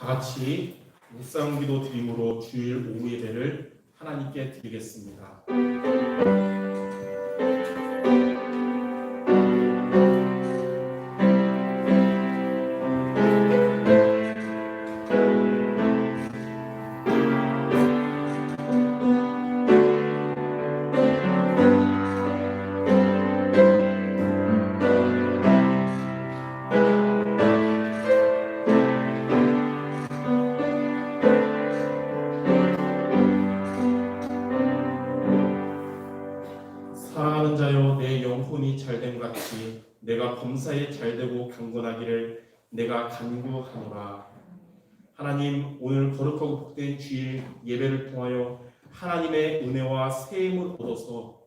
다 같이 묵상기도 드림으로 주일 오후 예배를 하나님께 드리겠습니다. 사랑하는 자여, 내 영혼이 잘됨 같이 내가 범사에 잘되고 강건하기를 내가 간구하노라. 하나님, 오늘 거룩하고 복된 주일 예배를 통하여 하나님의 은혜와 세임을 얻어서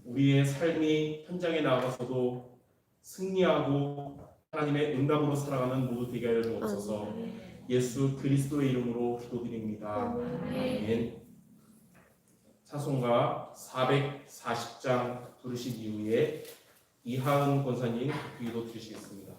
우리의 삶이 현장에 나가서도 승리하고 하나님의 응답으로 살아가는 모두 되게 하여 주옵소서. 예수 그리스도의 이름으로 기도드립니다. 아멘. 찬송가 440장 부르신 이후에 이하은 권사님 기도 드리시겠습니다.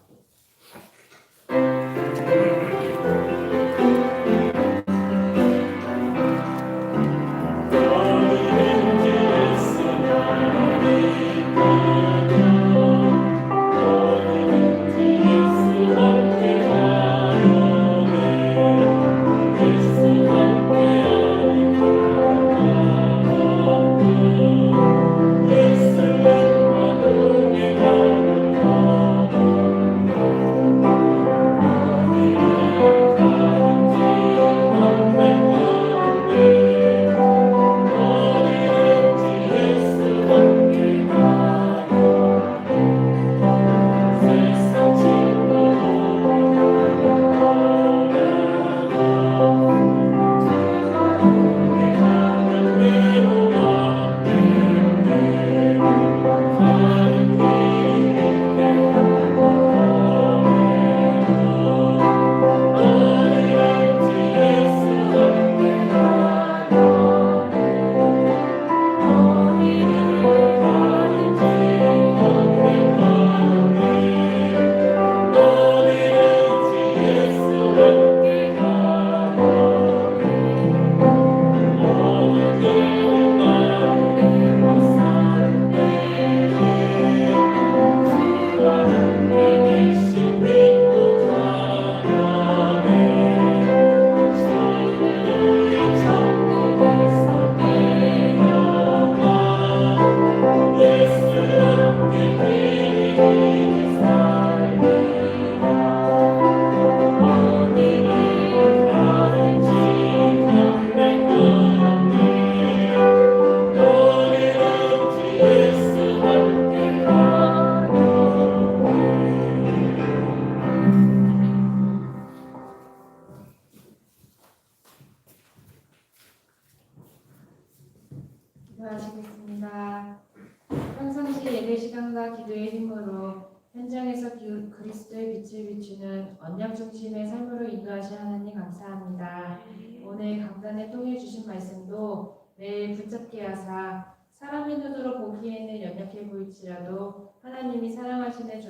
기도하시겠습니다. 평상시 예배 시간과 기도의 힘으로 현장에서 그리스도의 빛을 비추는 언약 중심의 삶으로 인도하신 하나님 감사합니다. 오늘 강단에 통해 주신 말씀도 매일 붙잡게 하사 사람의 눈으로 보기에는 연약해 보일지라도 하나님이 사랑하시는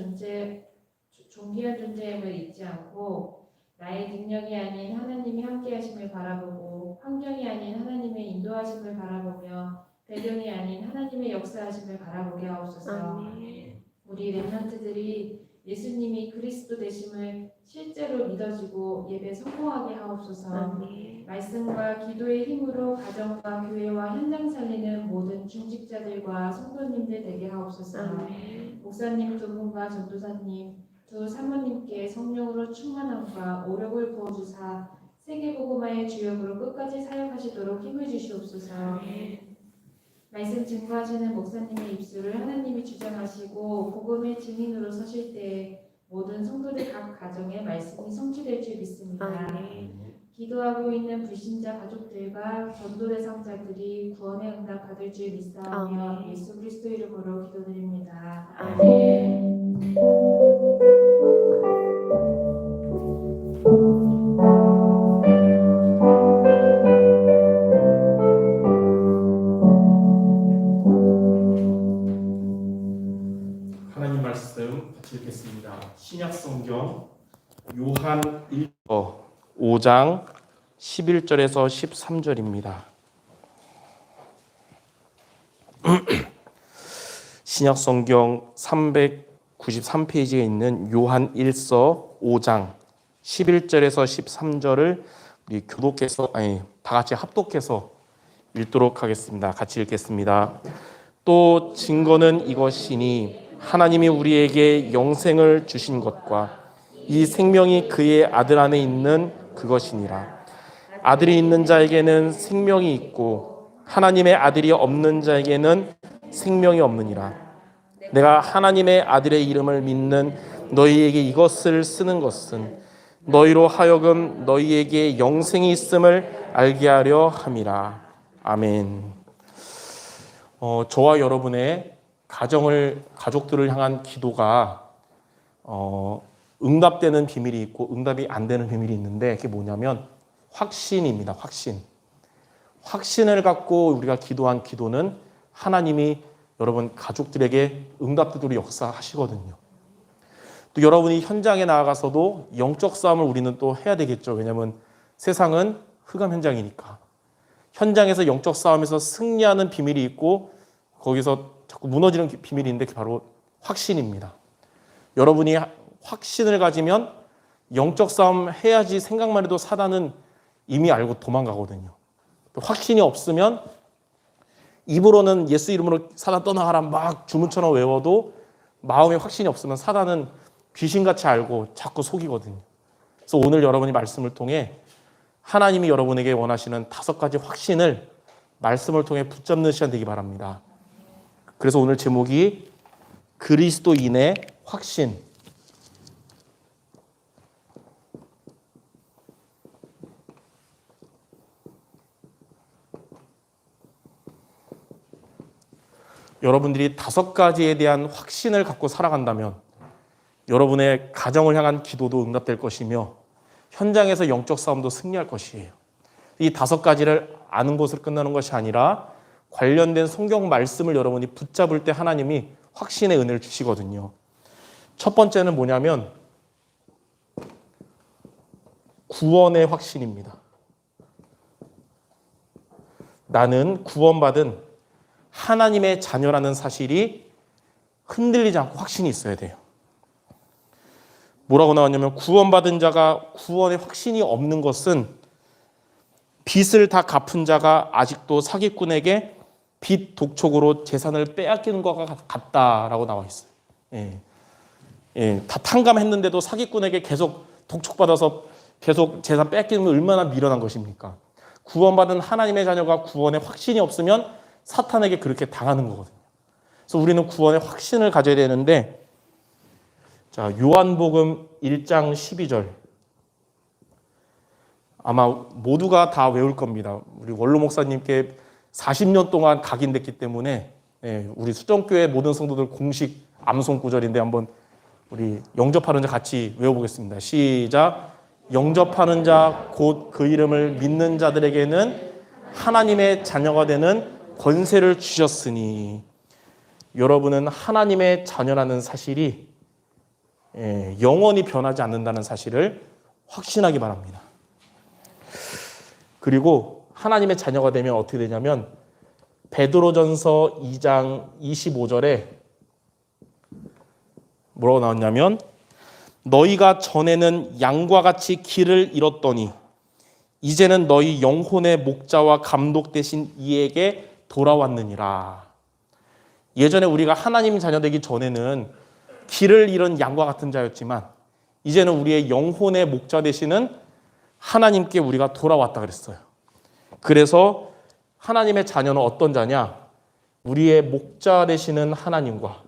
존귀한 존재임을 잊지 않고 나의 능력이 아닌 하나님이 함께하심을 바라보고 환경이 아닌 하나님의 인도하심을 바라보며 배경이 아닌 하나님의 역사하심을 바라보게 하옵소서. 우리 렘넌트들이 예수님이 그리스도 되심을 실제로 믿어지고 예배 성공하게 하옵소서. 말씀과 기도의 힘으로 가정과 교회와 현장 살리는 모든 중직자들과 성도님들 되게 하옵소서. 목사님 두 분과 전도사님 두 사모님께 성령으로 충만함과 오력을 부어주사 세계복음화의 주역으로 끝까지 사역하시도록 힘을 주시옵소서. 말씀 증거하시는 목사님의 입술을 하나님이 주장하시고 복음의 증인으로 서실 때 모든 성도들 각 가정에 말씀이 성취될 줄 믿습니다. 기도하고 있는 불신자 가족들과 전도 대상자들이 구원의 응답 받을 줄 믿사오며 예수 그리스도 이름으로 기도드립니다. 아멘. 하나님 말씀 같이 읽겠습니다. 신약 성경 요한 1서 5장 11절에서 13절입니다. 신약성경 393페이지에 있는 요한 1서 5장 11절에서 13절을 우리 다 같이 합독해서 읽도록 하겠습니다. 같이 읽겠습니다. 또 증거는 이것이니 하나님이 우리에게 영생을 주신 것과 이 생명이 그의 아들 안에 있는 그것이니라. 아들이 있는 자에게는 생명이 있고 하나님의 아들이 없는 자에게는 생명이 없느니라. 내가 하나님의 아들의 이름을 믿는 너희에게 이것을 쓰는 것은 너희로 하여금 너희에게 영생이 있음을 알게 하려 함이라. 아멘. 저와 여러분의 가족들을 향한 기도가 응답되는 비밀이 있고 응답이 안 되는 비밀이 있는데, 그게 뭐냐면 확신입니다. 확신을 갖고 우리가 기도한 기도는 하나님이 여러분 가족들에게 응답되도록 역사하시거든요. 또 여러분이 현장에 나아가서도 영적 싸움을 우리는 또 해야 되겠죠. 왜냐하면 세상은 흑암 현장이니까. 현장에서 영적 싸움에서 승리하는 비밀이 있고 거기서 자꾸 무너지는 비밀이 있는데, 그게 바로 확신입니다. 여러분이 확신을 가지면 영적 싸움 해야지 생각만 해도 사단은 이미 알고 도망가거든요. 확신이 없으면 입으로는 예수 이름으로 사단 떠나가라 막 주문처럼 외워도 마음에 확신이 없으면 사단은 귀신같이 알고 자꾸 속이거든요. 그래서 오늘 여러분이 말씀을 통해 하나님이 여러분에게 원하시는 5가지 확신을 말씀을 통해 붙잡는 시간 되기 바랍니다. 그래서 오늘 제목이 그리스도인의 확신. 여러분들이 5가지에 대한 확신을 갖고 살아간다면 여러분의 가정을 향한 기도도 응답될 것이며 현장에서 영적 싸움도 승리할 것이에요. 이 5가지를 아는 것으로 끝나는 것이 아니라 관련된 성경 말씀을 여러분이 붙잡을 때 하나님이 확신의 은혜를 주시거든요. 첫 번째는 뭐냐면 구원의 확신입니다. 나는 구원받은 하나님의 자녀라는 사실이 흔들리지 않고 확신이 있어야 돼요. 뭐라고 나왔냐면 구원받은 자가 구원의 확신이 없는 것은 빚을 다 갚은 자가 아직도 사기꾼에게 빚 독촉으로 재산을 빼앗기는 것과 같다라고 나와 있어요. 다 탕감했는데도 사기꾼에게 계속 독촉받아서 계속 재산 뺏기는 건 얼마나 미련한 것입니까? 구원받은 하나님의 자녀가 구원의 확신이 없으면 사탄에게 그렇게 당하는 거거든요. 그래서 우리는 구원의 확신을 가져야 되는데, 자, 요한복음 1장 12절. 아마 모두가 다 외울 겁니다. 우리 원로 목사님께 40년 동안 각인됐기 때문에 우리 수정교회 모든 성도들 공식 암송 구절인데 한번 우리 영접하는 자 같이 외워보겠습니다. 시작. 영접하는 자 곧 그 이름을 믿는 자들에게는 하나님의 자녀가 되는 권세를 주셨으니. 여러분은 하나님의 자녀라는 사실이 영원히 변하지 않는다는 사실을 확신하기 바랍니다. 그리고 하나님의 자녀가 되면 어떻게 되냐면 베드로전서 2장 25절에 뭐라고 나왔냐면 너희가 전에는 양과 같이 길을 잃었더니 이제는 너희 영혼의 목자와 감독 되신 이에게 돌아왔느니라. 예전에 우리가 하나님 자녀 되기 전에는 길을 잃은 양과 같은 자였지만 이제는 우리의 영혼의 목자 되시는 하나님께 우리가 돌아왔다 그랬어요. 그래서 하나님의 자녀는 어떤 자냐? 우리의 목자 되시는 하나님과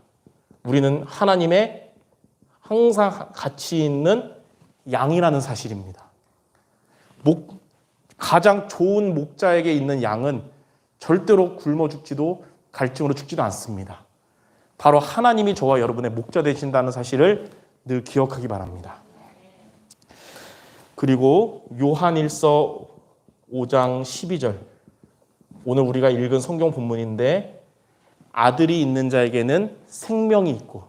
우리는 하나님의 항상 같이 있는 양이라는 사실입니다. 가장 좋은 목자에게 있는 양은 절대로 굶어 죽지도 갈증으로 죽지도 않습니다. 바로 하나님이 저와 여러분의 목자 되신다는 사실을 늘 기억하기 바랍니다. 그리고 요한1서 5장 12절, 오늘 우리가 읽은 성경 본문인데 아들이 있는 자에게는 생명이 있고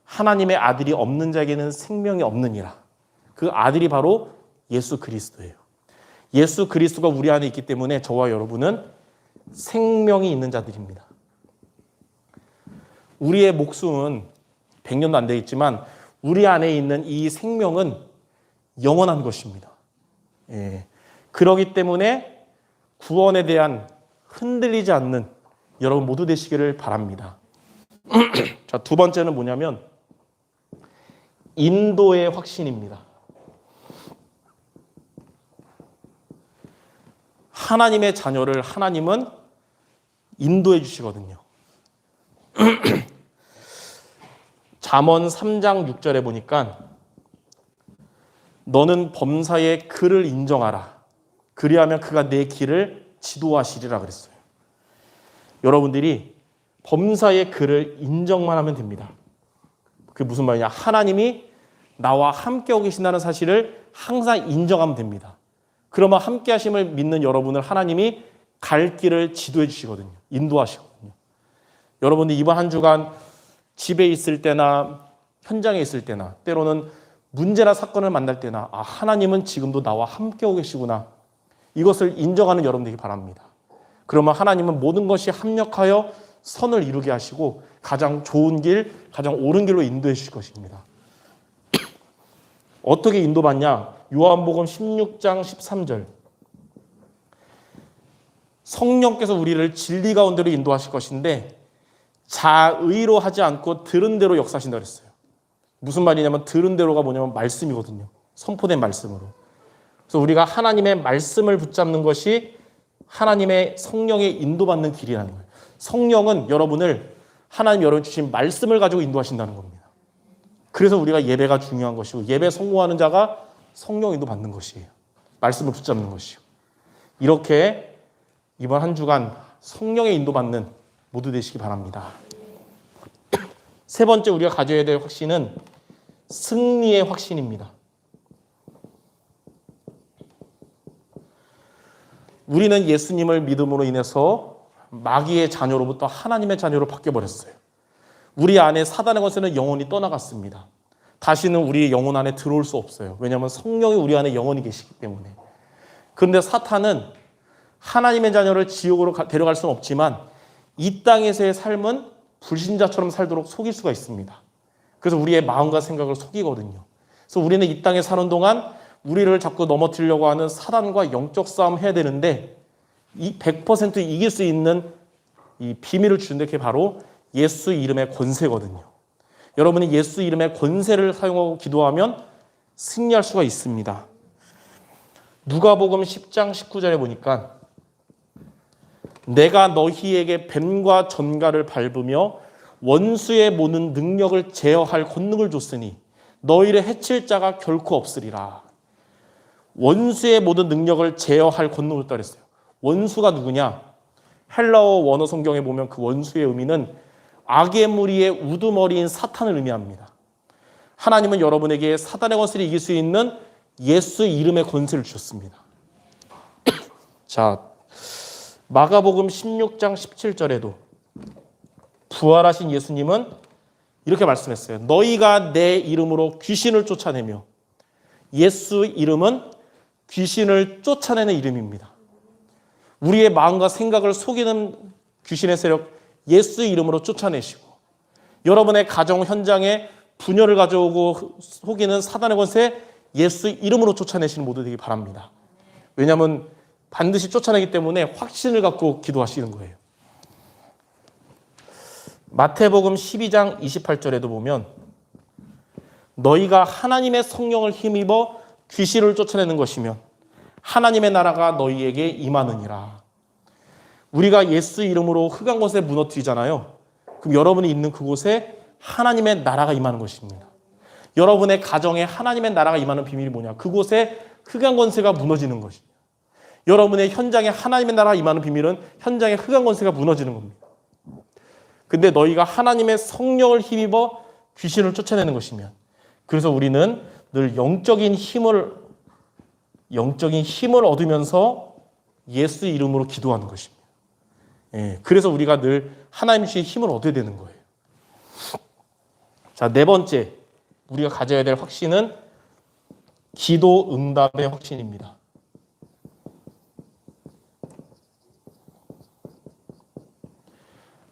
하나님의 아들이 없는 자에게는 생명이 없느니라. 그 아들이 바로 예수 그리스도예요. 예수 그리스도가 우리 안에 있기 때문에 저와 여러분은 생명이 있는 자들입니다. 우리의 목숨은 100년도 안 되겠지만 우리 안에 있는 이 생명은 영원한 것입니다. 그렇기 때문에 구원에 대한 흔들리지 않는 여러분 모두 되시기를 바랍니다. 자, 두 번째는 뭐냐면 인도의 확신입니다. 하나님의 자녀를 하나님은 인도해 주시거든요. 잠언 3장 6절에 보니까 너는 범사의 그를 인정하라. 그리하면 그가 내 길을 지도하시리라 그랬어요. 여러분들이 범사의 그를 인정만 하면 됩니다. 그게 무슨 말이냐? 하나님이 나와 함께하고 계신다는 사실을 항상 인정하면 됩니다. 그러면 함께 하심을 믿는 여러분을 하나님이 갈 길을 지도해 주시거든요. 인도하시거든요. 여러분들 이번 한 주간 집에 있을 때나 현장에 있을 때나 때로는 문제나 사건을 만날 때나 하나님은 지금도 나와 함께하고 계시구나. 이것을 인정하는 여러분 되기 바랍니다. 그러면 하나님은 모든 것이 합력하여 선을 이루게 하시고 가장 좋은 길, 가장 옳은 길로 인도해 주실 것입니다. 어떻게 인도받냐? 요한복음 16장 13절. 성령께서 우리를 진리 가운데로 인도하실 것인데 자의로 하지 않고 들은 대로 역사하신다 그랬어요. 무슨 말이냐면 들은 대로가 뭐냐면 말씀이거든요. 선포된 말씀으로. 그래서 우리가 하나님의 말씀을 붙잡는 것이 하나님의 성령의 인도받는 길이라는 거예요. 성령은 여러분을 하나님 여러분 주신 말씀을 가지고 인도하신다는 겁니다. 그래서 우리가 예배가 중요한 것이고 예배 성공하는 자가 성령 인도받는 것이에요. 말씀을 붙잡는 것이요. 이렇게 이번 한 주간 성령의 인도받는 모두 되시기 바랍니다. 세 번째 우리가 가져야 될 확신은 승리의 확신입니다. 우리는 예수님을 믿음으로 인해서 마귀의 자녀로부터 하나님의 자녀로 바뀌어버렸어요. 우리 안에 사단의 권세는 영원히 떠나갔습니다. 다시는 우리의 영혼 안에 들어올 수 없어요. 왜냐하면 성령이 우리 안에 영원히 계시기 때문에. 그런데 사탄은 하나님의 자녀를 지옥으로 데려갈 수는 없지만 이 땅에서의 삶은 불신자처럼 살도록 속일 수가 있습니다. 그래서 우리의 마음과 생각을 속이거든요. 그래서 우리는 이 땅에 사는 동안 우리를 자꾸 넘어뜨리려고 하는 사단과 영적 싸움 해야 되는데 이 100% 이길 수 있는 이 비밀을 주는데 그게 바로 예수 이름의 권세거든요. 여러분이 예수 이름의 권세를 사용하고 기도하면 승리할 수가 있습니다. 누가복음 10장 19절에 보니까 내가 너희에게 뱀과 전갈을 밟으며 원수의 모든 능력을 제어할 권능을 줬으니 너희를 해칠 자가 결코 없으리라. 원수의 모든 능력을 제어할 권능을 따르랬어요. 원수가 누구냐? 헬라어 원어 성경에 보면 그 원수의 의미는 악의 무리의 우두머리인 사탄을 의미합니다. 하나님은 여러분에게 사단의 권세를 이길 수 있는 예수 이름의 권세를 주셨습니다. 자, 마가복음 16장 17절에도 부활하신 예수님은 이렇게 말씀했어요. 너희가 내 이름으로 귀신을 쫓아내며 예수 이름은 귀신을 쫓아내는 이름입니다. 우리의 마음과 생각을 속이는 귀신의 세력 예수 이름으로 쫓아내시고 여러분의 가정 현장에 분열을 가져오고 속이는 사단의 권세 예수 이름으로 쫓아내시는 모두 되기 바랍니다. 왜냐하면 반드시 쫓아내기 때문에 확신을 갖고 기도하시는 거예요. 마태복음 12장 28절에도 보면 너희가 하나님의 성령을 힘입어 귀신을 쫓아내는 것이면 하나님의 나라가 너희에게 임하느니라. 우리가 예수 이름으로 흑암 권세 무너뜨리잖아요. 그럼 여러분이 있는 그곳에 하나님의 나라가 임하는 것입니다. 여러분의 가정에 하나님의 나라가 임하는 비밀이 뭐냐? 그곳에 흑암 권세가 무너지는 것입니다. 여러분의 현장에 하나님의 나라가 임하는 비밀은 현장에 흑암 권세가 무너지는 겁니다. 근데 너희가 하나님의 성령을 힘입어 귀신을 쫓아내는 것이면 그래서 우리는 늘 영적인 힘을 얻으면서 예수 이름으로 기도하는 것입니다. 그래서 우리가 늘 하나님 주신 힘을 얻어야 되는 거예요. 자, 네 번째 우리가 가져야 될 확신은 기도 응답의 확신입니다.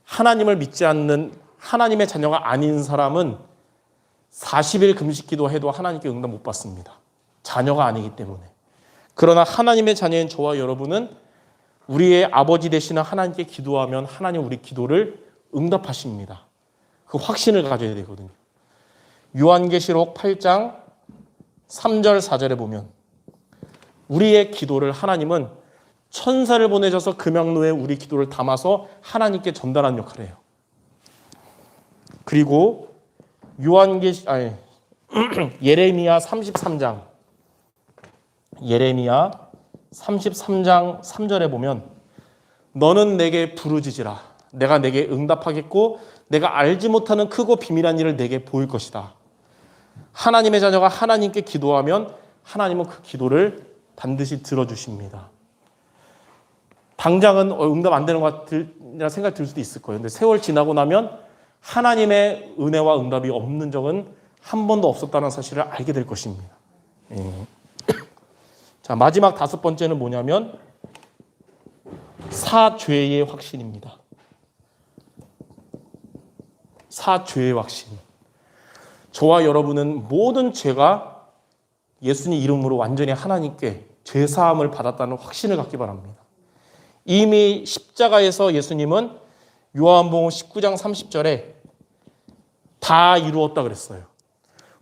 하나님을 믿지 않는 하나님의 자녀가 아닌 사람은 40일 금식 기도해도 하나님께 응답 못 받습니다. 자녀가 아니기 때문에. 그러나 하나님의 자녀인 저와 여러분은 우리의 아버지 되시는 하나님께 기도하면 하나님 우리 기도를 응답하십니다. 그 확신을 가져야 되거든요. 요한계시록 8장 3절 4절에 보면 우리의 기도를 하나님은 천사를 보내셔서 금양로에 우리 기도를 담아서 하나님께 전달하는 역할을 해요. 그리고 예레미야 33장 3절에 보면 너는 내게 부르짖으라. 내가 내게 응답하겠고 내가 알지 못하는 크고 비밀한 일을 내게 보일 것이다. 하나님의 자녀가 하나님께 기도하면 하나님은 그 기도를 반드시 들어주십니다. 당장은 응답 안 되는 것 같으라 생각이 들 수도 있을 거예요. 근데 세월 지나고 나면 하나님의 은혜와 응답이 없는 적은 한 번도 없었다는 사실을 알게 될 것입니다. 자, 마지막 5번째는 뭐냐면 사죄의 확신입니다. 사죄의 확신. 저와 여러분은 모든 죄가 예수님 이름으로 완전히 하나님께 죄사함을 받았다는 확신을 갖기 바랍니다. 이미 십자가에서 예수님은 요한복음 19장 30절에 다 이루었다 그랬어요.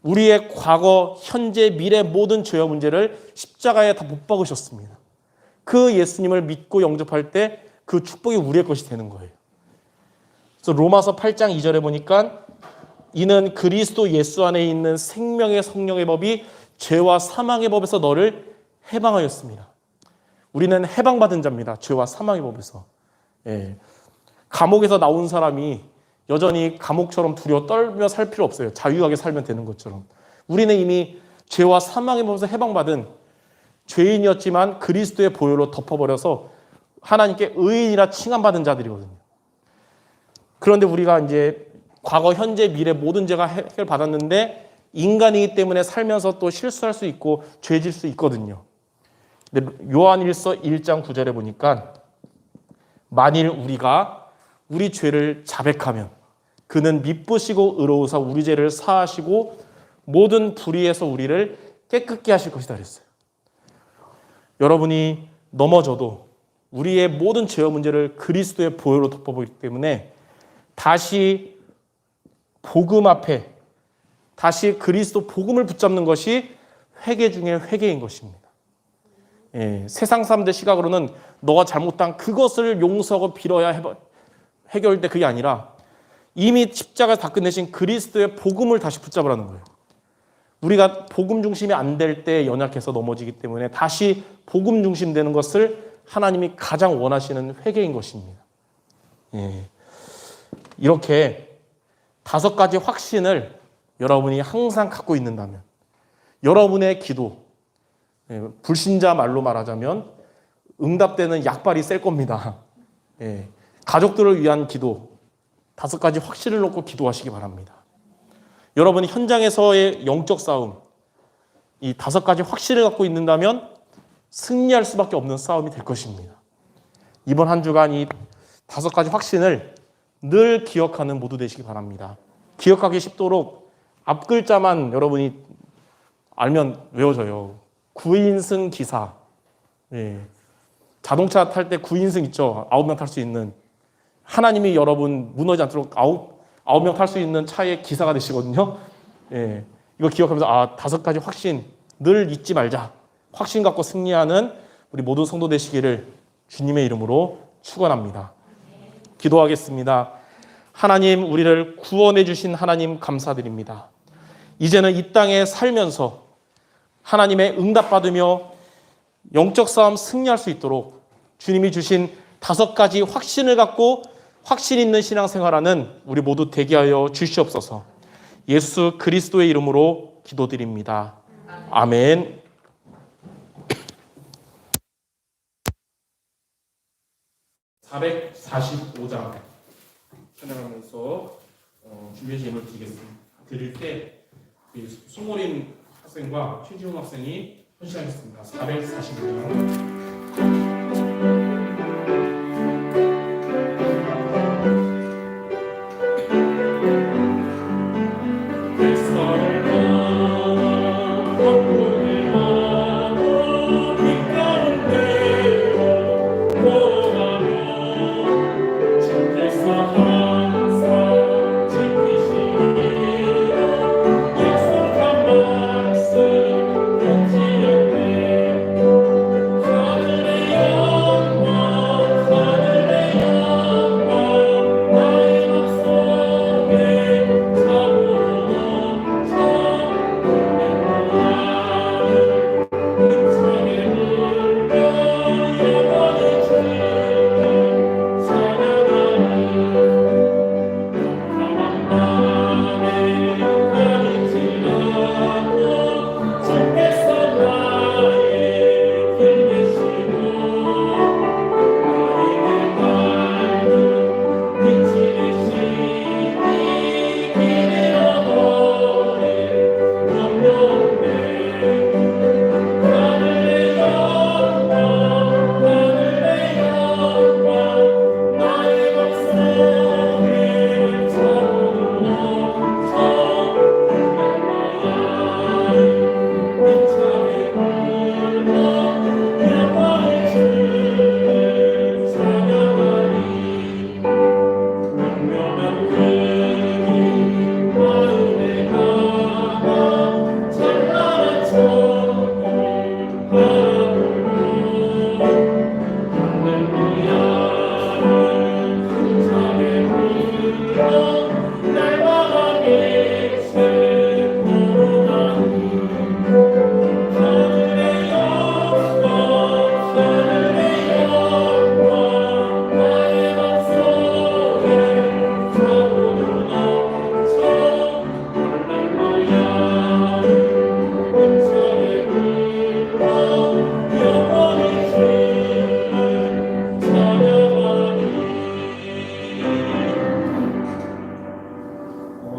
우리의 과거, 현재, 미래 모든 죄와 문제를 십자가에 다 못 박으셨습니다. 그 예수님을 믿고 영접할 때 그 축복이 우리의 것이 되는 거예요. 그래서 로마서 8장 2절에 보니까 이는 그리스도 예수 안에 있는 생명의 성령의 법이 죄와 사망의 법에서 너를 해방하였습니다. 우리는 해방받은 자입니다. 죄와 사망의 법에서. 감옥에서 나온 사람이 여전히 감옥처럼 두려워 떨며 살 필요 없어요. 자유하게 살면 되는 것처럼. 우리는 이미 죄와 사망의 법에서 해방받은 죄인이었지만 그리스도의 보혈로 덮어버려서 하나님께 의인이라 칭함받은 자들이거든요. 그런데 우리가 이제 과거, 현재, 미래 모든 죄가 해결받았는데 인간이기 때문에 살면서 또 실수할 수 있고 죄질 수 있거든요. 근데 요한일서 1장 9절에 보니까 만일 우리가 우리 죄를 자백하면 그는 미쁘시고 의로우사 우리 죄를 사하시고 모든 불의에서 우리를 깨끗게 하실 것이다 그랬어요. 여러분이 넘어져도 우리의 모든 죄와 문제를 그리스도의 보혈로 덮어보기 때문에 다시 복음 앞에 다시 그리스도 복음을 붙잡는 것이 회개 중에 회개인 것입니다. 세상 사람들 시각으로는 너가 잘못한 그것을 용서하고 빌어야 해결될 때 그게 아니라 이미 십자가에서 다 끝내신 그리스도의 복음을 다시 붙잡으라는 거예요. 우리가 복음 중심이 안 될 때 연약해서 넘어지기 때문에 다시 복음 중심 되는 것을 하나님이 가장 원하시는 회개인 것입니다. 이렇게 5가지 확신을 여러분이 항상 갖고 있는다면 여러분의 기도, 불신자 말로 말하자면 응답되는 약발이 셀 겁니다. 가족들을 위한 기도, 5가지 확신을 놓고 기도하시기 바랍니다. 여러분이 현장에서의 영적 싸움, 이 5가지 확신을 갖고 있는다면 승리할 수밖에 없는 싸움이 될 것입니다. 이번 한 주간 이 5가지 확신을 늘 기억하는 모두 되시기 바랍니다. 기억하기 쉽도록 앞 글자만 여러분이 알면 외워져요. 9인승 기사. 자동차 탈 때 9인승 있죠. 9명 탈 수 있는. 하나님이 여러분 무너지지 않도록 9명 탈 수 있는 차의 기사가 되시거든요. 이거 기억하면서 5가지 확신 늘 잊지 말자. 확신 갖고 승리하는 우리 모든 성도 되시기를 주님의 이름으로 축원합니다. 기도하겠습니다. 하나님, 우리를 구원해 주신 하나님 감사드립니다. 이제는 이 땅에 살면서 하나님의 응답받으며 영적 싸움 승리할 수 있도록 주님이 주신 5가지 확신을 갖고 확신 있는 신앙생활하는 우리 모두 되게 하여 주시옵소서. 예수 그리스도의 이름으로 기도드립니다. 아멘. (445장) 찬양하면서 준비의 예물 드릴 때 송오림 학생과 최지훈 학생이 헌신하겠습니다. 440명.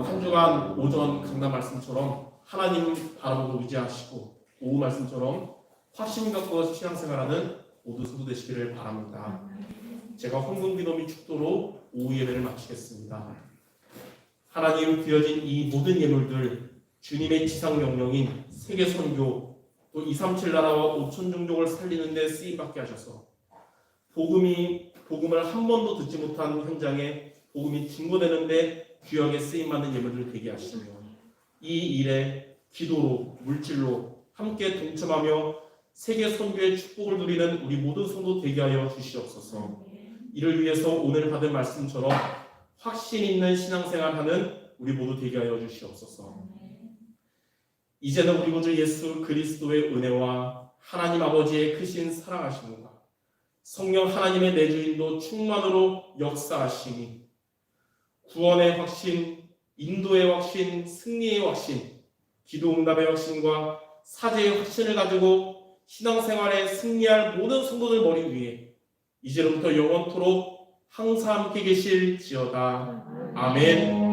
한 주간 오전 강단 말씀처럼 하나님 바라보고 의지하시고 오후 말씀처럼 확신 갖고 신앙생활하는 모두 성도 되시기를 바랍니다. 제가 홍금기도미 축도로 오후 예배를 마치겠습니다. 하나님 드려진 이 모든 예물들 주님의 지상 명령인 세계 선교 또 237 나라와 5천 종족을 살리는 데 쓰임받게 하셔서 복음을 한 번도 듣지 못한 현장에 복음이 증거되는데 귀하게 쓰임받는 예물들 되게 하시며 이 일에 기도로 물질로 함께 동참하며 세계 선교의 축복을 누리는 우리 모든 성도 되게 하여 주시옵소서. 이를 위해서 오늘 받은 말씀처럼 확신 있는 신앙생활하는 우리 모두 되게 하여 주시옵소서. 이제는 우리 구주 예수 그리스도의 은혜와 하나님 아버지의 크신 사랑하심과 성령 하나님의 내주인도 충만으로 역사하시니 구원의 확신, 인도의 확신, 승리의 확신, 기도응답의 확신과 사제의 확신을 가지고 신앙생활에 승리할 모든 성도들 머리 위에 이제로부터 영원토록 항상 함께 계실지어다. 아멘.